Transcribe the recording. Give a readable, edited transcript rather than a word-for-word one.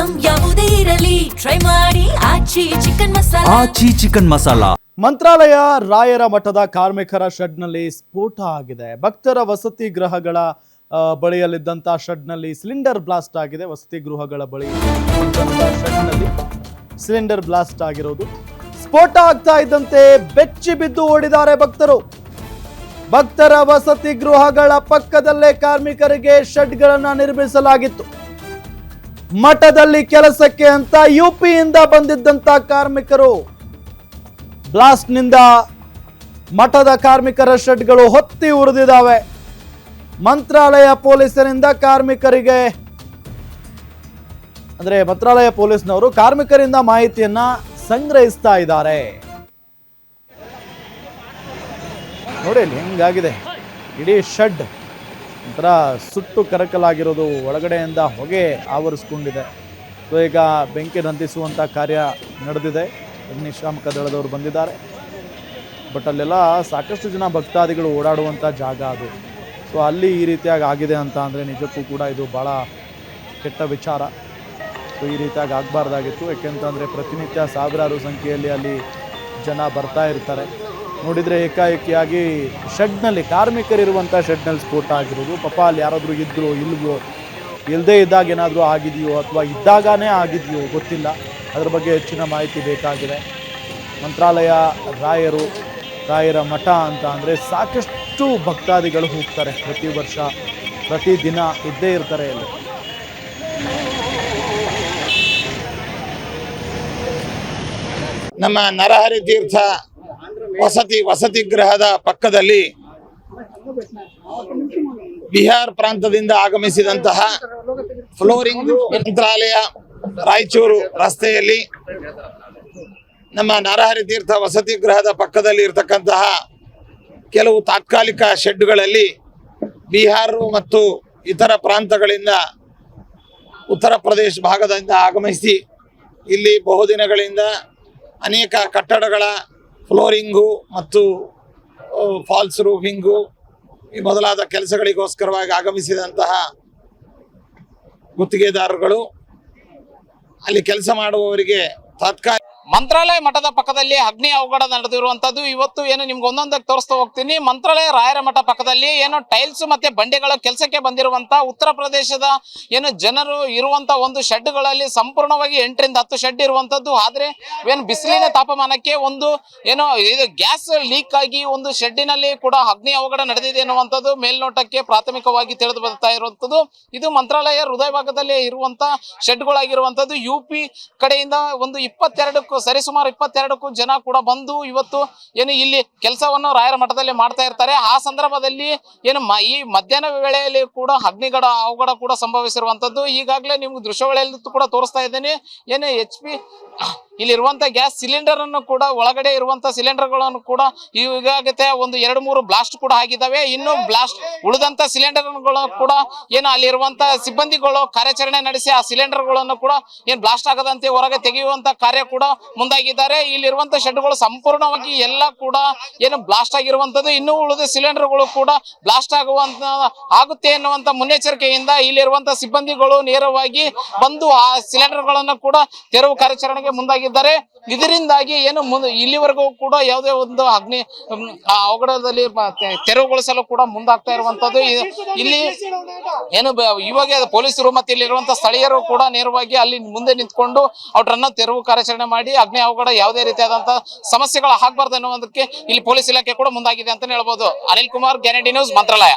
Item ಯಾವುದೇ ಇರಲಿ try ಮಾಡಿ ಆಚಿ ಚಿಕನ್ ಮಸಾಲಾ. ಮಂತ್ರಾಲಯ ರಾಯರ ಮಠದ ಕಾರ್ಮಿಕರ ಶೆಡ್ನಲ್ಲಿ ಸ್ಫೋಟ ಆಗಿದೆ. ಭಕ್ತರ ವಸತಿ ಗೃಹಗಳ ಬಳಿಯಲ್ಲಿದ್ದಂಥ ಶೆಡ್ನಲ್ಲಿ ಸಿಲಿಂಡರ್ ಬ್ಲಾಸ್ಟ್ ಆಗಿದೆ. ವಸತಿ ಗೃಹಗಳ ಬಳಿ ಶೆಡ್ನಲ್ಲಿ ಸಿಲಿಂಡರ್ ಬ್ಲಾಸ್ಟ್ ಆಗಿರೋದು. ಸ್ಫೋಟ ಆಗ್ತಾ ಇದ್ದಂತೆ ಬೆಚ್ಚಿ ಬಿದ್ದು ಓಡಿದ್ದಾರೆ ಭಕ್ತರು. ಭಕ್ತರ ವಸತಿ ಗೃಹಗಳ ಪಕ್ಕದಲ್ಲೇ ಕಾರ್ಮಿಕರಿಗೆ ಶೆಡ್ಗಳನ್ನು ನಿರ್ಮಿಸಲಾಗಿತ್ತು. ಮಠದಲ್ಲಿ ಕೆಲಸಕ್ಕೆ ಅಂತ ಯುಪಿಯಿಂದ ಬಂದಿದ್ದಂತ ಕಾರ್ಮಿಕರು ಬ್ಲಾಸ್ಟ್ನಿಂದ ಮಠದ ಕಾರ್ಮಿಕರ ಶೆಡ್ಗಳು ಹೊತ್ತಿ ಉರಿದಿದ್ದಾವೆ. ಮಂತ್ರಾಲಯ ಪೊಲೀಸರಿಂದ ಕಾರ್ಮಿಕರಿಗೆ ಮಂತ್ರಾಲಯ ಪೊಲೀಸ್ನವರು ಕಾರ್ಮಿಕರಿಂದ ಮಾಹಿತಿಯನ್ನ ಸಂಗ್ರಹಿಸ್ತಾ ಇದ್ದಾರೆ. ನೋಡಿ ಹೆಂಗಾಗಿದೆ ಇಡೀ ಶೆಡ್ ಒಂಥರ ಸುಟ್ಟು ಕರಕಲಾಗಿರೋದು, ಒಳಗಡೆಯಿಂದ ಹೊಗೆ ಆವರಿಸ್ಕೊಂಡಿದೆ. ಸೊ ಈಗ ಬೆಂಕಿ ನಂದಿಸುವಂಥ ಕಾರ್ಯ ನಡೆದಿದೆ. ಅಗ್ನಿಶಾಮಕ ದಳದವರು ಬಂದಿದ್ದಾರೆ. ಬಟ್ ಅಲ್ಲೆಲ್ಲ ಸಾಕಷ್ಟು ಜನ ಭಕ್ತಾದಿಗಳು ಓಡಾಡುವಂಥ ಜಾಗ ಅದು. ಸೊ ಅಲ್ಲಿ ಈ ರೀತಿಯಾಗಿ ಆಗಿದೆ ಅಂತ ಅಂದರೆ ನಿಜಕ್ಕೂ ಕೂಡ ಇದು ಭಾಳ ಕೆಟ್ಟ ವಿಚಾರ. ಸೊ ಈ ರೀತಿಯಾಗಿ ಆಗಬಾರ್ದಾಗಿತ್ತು. ಯಾಕೆಂತಂದರೆ ಪ್ರತಿನಿತ್ಯ ಸಾವಿರಾರು ಸಂಖ್ಯೆಯಲ್ಲಿ ಅಲ್ಲಿ ಜನ ಬರ್ತಾ ಇರ್ತಾರೆ. ನೋಡಿದರೆ ಏಕಾಏಕಿಯಾಗಿ ಶೆಡ್ನಲ್ಲಿ ಕಾರ್ಮಿಕರಿರುವಂಥ ಶೆಡ್ನಲ್ಲಿ ಸ್ಫೋಟ ಆಗಿರೋದು. ಪಾಪ ಅಲ್ಲಿ ಯಾರಾದರೂ ಇದ್ದರೂ ಇಲ್ವೋ, ಇಲ್ಲದೇ ಇದ್ದಾಗ ಏನಾದರೂ ಆಗಿದೆಯೋ ಅಥವಾ ಇದ್ದಾಗನೇ ಆಗಿದೆಯೋ ಗೊತ್ತಿಲ್ಲ. ಅದ್ರ ಬಗ್ಗೆ ಹೆಚ್ಚಿನ ಮಾಹಿತಿ ಬೇಕಾಗಿದೆ. ಮಂತ್ರಾಲಯ ರಾಯರ ಮಠ ಅಂತ ಅಂದರೆ ಸಾಕಷ್ಟು ಭಕ್ತಾದಿಗಳು ಹೋಗ್ತಾರೆ. ಪ್ರತಿ ವರ್ಷ ಪ್ರತಿದಿನ ಇದ್ದೇ ಇರ್ತಾರೆ ಇಲ್ಲಿ. ನಮ್ಮ ನರಹರಿ ತೀರ್ಥ ವಸತಿ ಗೃಹದ ಪಕ್ಕದಲ್ಲಿ ಬಿಹಾರ್ ಪ್ರಾಂತದಿಂದ ಆಗಮಿಸಿದಂತಹ ಫ್ಲೋರಿಂಗ್ ಮಂತ್ರಾಲಯ ರಾಯಚೂರು ರಸ್ತೆಯಲ್ಲಿ ನಮ್ಮ ನರಹರಿ ತೀರ್ಥ ವಸತಿ ಗೃಹದ ಪಕ್ಕದಲ್ಲಿ ಇರತಕ್ಕಂತಹ ಕೆಲವು ತಾತ್ಕಾಲಿಕ ಶೆಡ್ಗಳಲ್ಲಿ ಬಿಹಾರ ಮತ್ತು ಇತರ ಪ್ರಾಂತಗಳಿಂದ ಉತ್ತರ ಪ್ರದೇಶ ಭಾಗದಿಂದ ಆಗಮಿಸಿ ಇಲ್ಲಿ ಬಹುದಿನಗಳಿಂದ ಅನೇಕ ಕಟ್ಟಡಗಳ ಫ್ಲೋರಿಂಗು ಮತ್ತು ಫಾಲ್ಸ್ ರೂಫಿಂಗು ಈ ಮೊದಲಾದ ಕೆಲಸಗಳಿಗೋಸ್ಕರವಾಗಿ ಆಗಮಿಸಿದಂತಹ ಗುತ್ತಿಗೆದಾರರು ಅಲ್ಲಿ ಕೆಲಸ ಮಾಡುವವರಿಗೆ ತಾತ್ಕಾಲಿಕ ಮಂತ್ರಾಲಯ ಮಠದ ಪಕ್ಕದಲ್ಲಿ ಅಗ್ನಿ ಅವಘಡ ನಡೆದಿರುವಂತದ್ದು ಇವತ್ತು ಏನು ನಿಮ್ಗೆ ಒಂದೊಂದಾಗಿ ತೋರಿಸ್ತಾ ಹೋಗ್ತೀನಿ. ಮಂತ್ರಾಲಯ ರಾಯರ ಮಠ ಪಕ್ಕದಲ್ಲಿ ಏನು ಟೈಲ್ಸ್ ಮತ್ತೆ ಬಂಡೆಗಳ ಕೆಲಸಕ್ಕೆ ಬಂದಿರುವಂತ ಉತ್ತರ ಪ್ರದೇಶದ ಏನು ಜನರು ಇರುವಂತ ಒಂದು ಶೆಡ್ಗಳಲ್ಲಿ ಸಂಪೂರ್ಣವಾಗಿ 8ರಿಂದ 10 ಶೆಡ್ ಇರುವಂತದ್ದು. ಆದ್ರೆ ಏನು ಬಿಸಿಲಿನ ತಾಪಮಾನಕ್ಕೆ ಒಂದು ಏನೋ ಇದು ಗ್ಯಾಸ್ ಲೀಕ್ ಆಗಿ ಒಂದು ಶೆಡ್ಡಿನಲ್ಲಿ ಕೂಡ ಅಗ್ನಿ ಅವಘಡ ನಡೆದಿದೆ ಎನ್ನುವಂಥದ್ದು ಮೇಲ್ನೋಟಕ್ಕೆ ಪ್ರಾಥಮಿಕವಾಗಿ ತಿಳಿದು ಬರ್ತಾ ಇರುವಂತದ್ದು. ಇದು ಮಂತ್ರಾಲಯ ಹೃದಯ ಭಾಗದಲ್ಲಿ ಇರುವಂತ ಶೆಡ್ಗಳಾಗಿರುವಂತದ್ದು. ಯುಪಿ ಕಡೆಯಿಂದ ಒಂದು 22ಕ್ಕೂ ಸರಿಸುಮಾರು 22ಕ್ಕೂ ಜನ ಕೂಡ ಬಂದು ಇವತ್ತು ಏನು ಇಲ್ಲಿ ಕೆಲಸವನ್ನು ರಾಯರ ಮಠದಲ್ಲಿ ಮಾಡ್ತಾ ಇರ್ತಾರೆ. ಆ ಸಂದರ್ಭದಲ್ಲಿ ಏನು ಈ ಮಧ್ಯಾಹ್ನ ವೇಳೆಯಲ್ಲಿ ಕೂಡ ಅಗ್ನಿಗಡ ಅವಘಡ ಕೂಡ ಸಂಭವಿಸಿರುವಂತದ್ದು. ಈಗಾಗಲೇ ನಿಮ್ಗೆ ದೃಶ್ಯಗಳಲ್ಲಿ ಕೂಡ ತೋರಿಸ್ತಾ ಇದ್ದೇನೆ. ಏನು HP ಇಲ್ಲಿರುವಂತ ಗ್ಯಾಸ್ ಸಿಲಿಂಡರ್ ಅನ್ನು ಕೂಡ ಒಳಗಡೆ ಇರುವಂತ ಸಿಲಿಂಡರ್ ಗಳನ್ನು ಕೂಡ ಈಗಾಗಲೇ ಒಂದು 2-3 ಬ್ಲಾಸ್ಟ್ ಕೂಡ ಆಗಿದ್ದಾವೆ. ಇನ್ನು ಬ್ಲಾಸ್ಟ್ ಉಳಿದಂತ ಸಿಲಿಂಡರ್ ಗಳು ಕೂಡ ಏನು ಅಲ್ಲಿರುವಂತ ಸಿಬ್ಬಂದಿಗಳು ಕಾರ್ಯಾಚರಣೆ ನಡೆಸಿ ಆ ಸಿಲಿಂಡರ್ ಗಳನ್ನು ಕೂಡ ಏನ್ ಬ್ಲಾಸ್ಟ್ ಆಗದಂತೆ ಹೊರಗೆ ತೆಗೆಯುವಂತ ಕಾರ್ಯ ಕೂಡ ಮುಂದಾಗಿದ್ದಾರೆ. ಇಲ್ಲಿರುವಂತ ಶೆಡ್ಗಳು ಸಂಪೂರ್ಣವಾಗಿ ಎಲ್ಲ ಕೂಡ ಏನು ಬ್ಲಾಸ್ಟ್ ಆಗಿರುವಂತದ್ದು. ಇನ್ನು ಉಳಿದ ಸಿಲಿಂಡರ್ ಗಳು ಕೂಡ ಬ್ಲಾಸ್ಟ್ ಆಗುತ್ತೆ ಎನ್ನುವಂತ ಮುನ್ನೆಚ್ಚರಿಕೆಯಿಂದ ಇಲ್ಲಿರುವಂತ ಸಿಬ್ಬಂದಿಗಳು ನೇರವಾಗಿ ಬಂದು ಆ ಸಿಲಿಂಡರ್ ಗಳನ್ನು ಕೂಡ ತೆರವು ಕಾರ್ಯಾಚರಣೆಗೆ ಮುಂದಾಗಿದ್ದಾರೆ. ಇದರಿಂದಾಗಿ ಏನು ಇಲ್ಲಿವರೆಗೂ ಕೂಡ ಯಾವುದೇ ಒಂದು ಅಗ್ನಿ ಅವಘಡದಲ್ಲಿ ತೆರವುಗೊಳಿಸಲು ಕೂಡ ಮುಂದಾಗ್ತಾ ಇರುವಂತದ್ದು. ಇಲ್ಲಿ ಏನು ಇವಾಗ ಪೊಲೀಸರು ಮತ್ತೆ ಇಲ್ಲಿರುವಂತಹ ಸ್ಥಳೀಯರು ಕೂಡ ನೇರವಾಗಿ ಅಲ್ಲಿ ಮುಂದೆ ನಿಂತ್ಕೊಂಡು ಅವರನ್ನ ತೆರವು ಕಾರ್ಯಾಚರಣೆ ಮಾಡಿ ಅಗ್ನಿ ಅವಘಡ ಯಾವುದೇ ರೀತಿಯಾದಂತಹ ಸಮಸ್ಯೆಗಳು ಆಗಬಾರ್ದು ಅನ್ನುವುದಕ್ಕೆ ಇಲ್ಲಿ ಪೊಲೀಸ್ ಇಲಾಖೆ ಕೂಡ ಮುಂದಾಗಿದೆ ಅಂತ ಹೇಳ್ಬೋದು. ಅನಿಲ್ ಕುಮಾರ್, ಗ್ಯಾರಂಟಿ ನ್ಯೂಸ್, ಮಂತ್ರಾಲಯ.